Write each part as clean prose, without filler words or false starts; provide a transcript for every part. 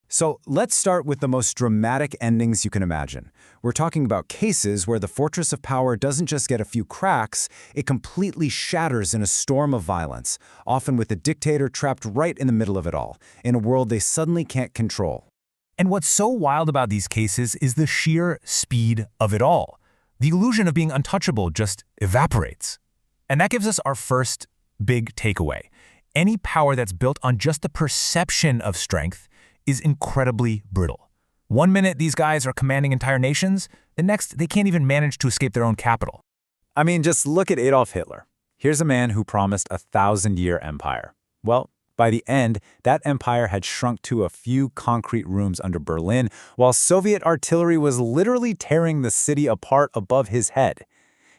So let's start with the most dramatic endings you can imagine. We're talking about cases where the fortress of power doesn't just get a few cracks, it completely shatters in a storm of violence, often with the dictator trapped right in the middle of it all, in a world they suddenly can't control. And what's so wild about these cases is the sheer speed of it all. The illusion of being untouchable just evaporates. And that gives us our first big takeaway. Any power that's built on just the perception of strength is incredibly brittle. One minute these guys are commanding entire nations, the next they can't even manage to escape their own capital. I mean, just look at Adolf Hitler. Here's a man who promised a 1,000-year empire. Well, by the end, that empire had shrunk to a few concrete rooms under Berlin, while Soviet artillery was literally tearing the city apart above his head.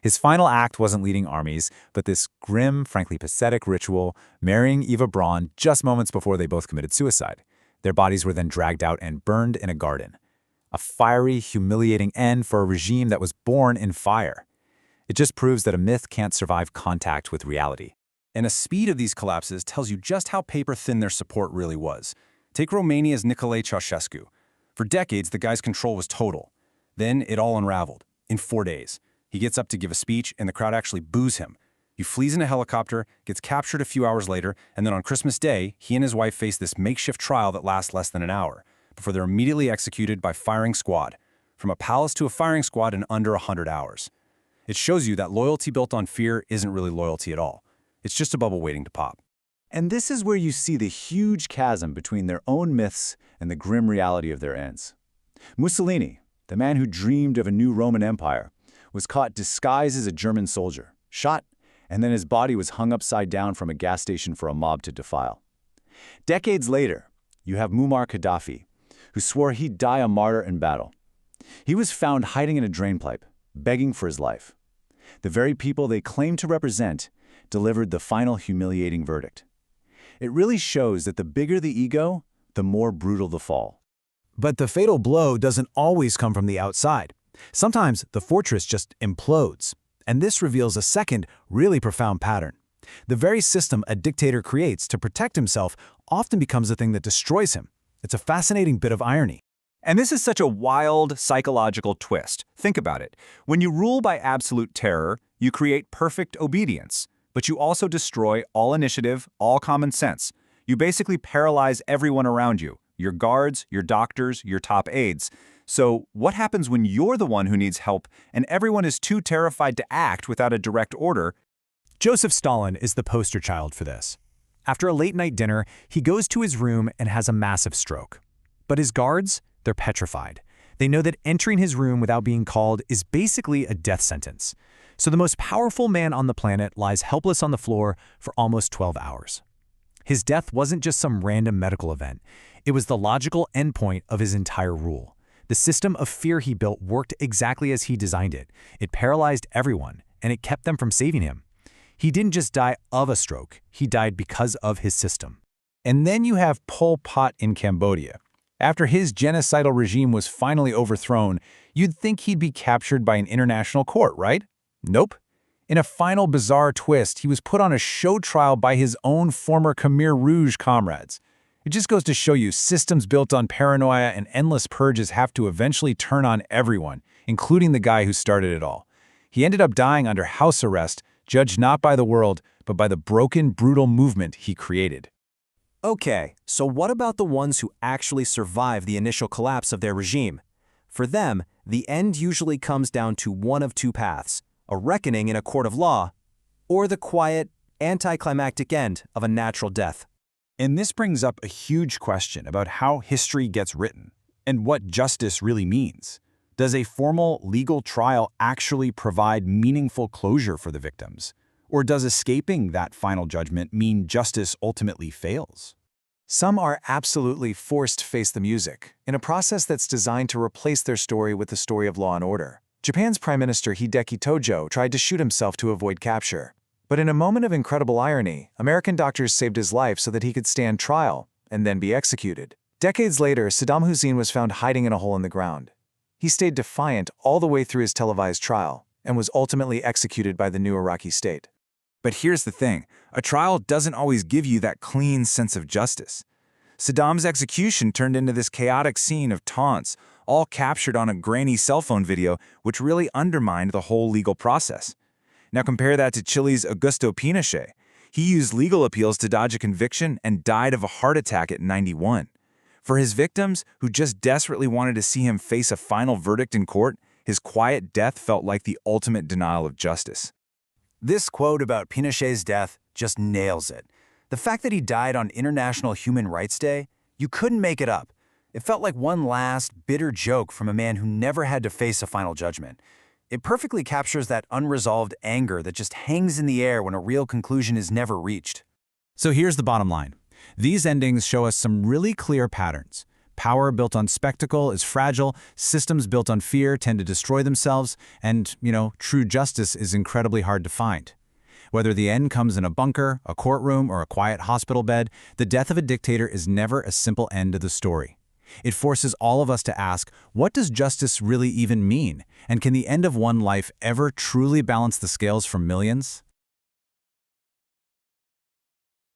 His final act wasn't leading armies, but this grim, frankly pathetic ritual, marrying Eva Braun just moments before they both committed suicide. Their bodies were then dragged out and burned in a garden. A fiery, humiliating end for a regime that was born in fire. It just proves that a myth can't survive contact with reality. And the speed of these collapses tells you just how paper-thin their support really was. Take Romania's Nicolae Ceausescu. For decades, the guy's control was total. Then it all unraveled, in 4 days. He gets up to give a speech, and the crowd actually boos him. He flees in a helicopter, gets captured a few hours later, and then on Christmas Day, he and his wife face this makeshift trial that lasts less than an hour, before they're immediately executed by firing squad. From a palace to a firing squad in under 100 hours. It shows you that loyalty built on fear isn't really loyalty at all. It's just a bubble waiting to pop. And this is where you see the huge chasm between their own myths and the grim reality of their ends. Mussolini, the man who dreamed of a new Roman Empire, was caught disguised as a German soldier, shot, and then his body was hung upside down from a gas station for a mob to defile. Decades later, you have Muammar Gaddafi, who swore he'd die a martyr in battle. He was found hiding in a drainpipe, begging for his life. The very people they claimed to represent delivered the final humiliating verdict. It really shows that the bigger the ego, the more brutal the fall. But the fatal blow doesn't always come from the outside. Sometimes the fortress just implodes. And this reveals a second, really profound pattern. The very system a dictator creates to protect himself often becomes the thing that destroys him. It's a fascinating bit of irony. And this is such a wild psychological twist. Think about it. When you rule by absolute terror, you create perfect obedience. But you also destroy all initiative, all common sense. You basically paralyze everyone around you. Your guards, your doctors, your top aides. So what happens when you're the one who needs help and everyone is too terrified to act without a direct order? Joseph Stalin is the poster child for this. After a late-night dinner, he goes to his room and has a massive stroke. But his guards, they're petrified. They know that entering his room without being called is basically a death sentence. So the most powerful man on the planet lies helpless on the floor for almost 12 hours. His death wasn't just some random medical event. It was the logical endpoint of his entire rule. The system of fear he built worked exactly as he designed it. It paralyzed everyone, and it kept them from saving him. He didn't just die of a stroke, he died because of his system. And then you have Pol Pot in Cambodia. After his genocidal regime was finally overthrown, you'd think he'd be captured by an international court, right? Nope. In a final bizarre twist, he was put on a show trial by his own former Khmer Rouge comrades. It just goes to show you systems built on paranoia and endless purges have to eventually turn on everyone, including the guy who started it all. He ended up dying under house arrest, judged not by the world, but by the broken, brutal movement he created. Okay, so what about the ones who actually survive the initial collapse of their regime? For them, the end usually comes down to one of two paths: a reckoning in a court of law, or the quiet, anticlimactic end of a natural death. And this brings up a huge question about how history gets written and what justice really means. Does a formal legal trial actually provide meaningful closure for the victims? Or does escaping that final judgment mean justice ultimately fails? Some are absolutely forced to face the music, in a process that's designed to replace their story with the story of law and order. Japan's Prime Minister Hideki Tojo tried to shoot himself to avoid capture. But in a moment of incredible irony, American doctors saved his life so that he could stand trial and then be executed. Decades later, Saddam Hussein was found hiding in a hole in the ground. He stayed defiant all the way through his televised trial and was ultimately executed by the new Iraqi state. But here's the thing, a trial doesn't always give you that clean sense of justice. Saddam's execution turned into this chaotic scene of taunts, all captured on a grainy cell phone video, which really undermined the whole legal process. Now compare that to Chile's Augusto Pinochet. He used legal appeals to dodge a conviction and died of a heart attack at 91. For his victims, who just desperately wanted to see him face a final verdict in court, his quiet death felt like the ultimate denial of justice. This quote about Pinochet's death just nails it. The fact that he died on International Human Rights Day, you couldn't make it up. It felt like one last, bitter joke from a man who never had to face a final judgment. It perfectly captures that unresolved anger that just hangs in the air when a real conclusion is never reached. So here's the bottom line. These endings show us some really clear patterns. Power built on spectacle is fragile, systems built on fear tend to destroy themselves, and, true justice is incredibly hard to find. Whether the end comes in a bunker, a courtroom, or a quiet hospital bed, the death of a dictator is never a simple end to the story. It forces all of us to ask, what does justice really even mean? And can the end of one life ever truly balance the scales for millions?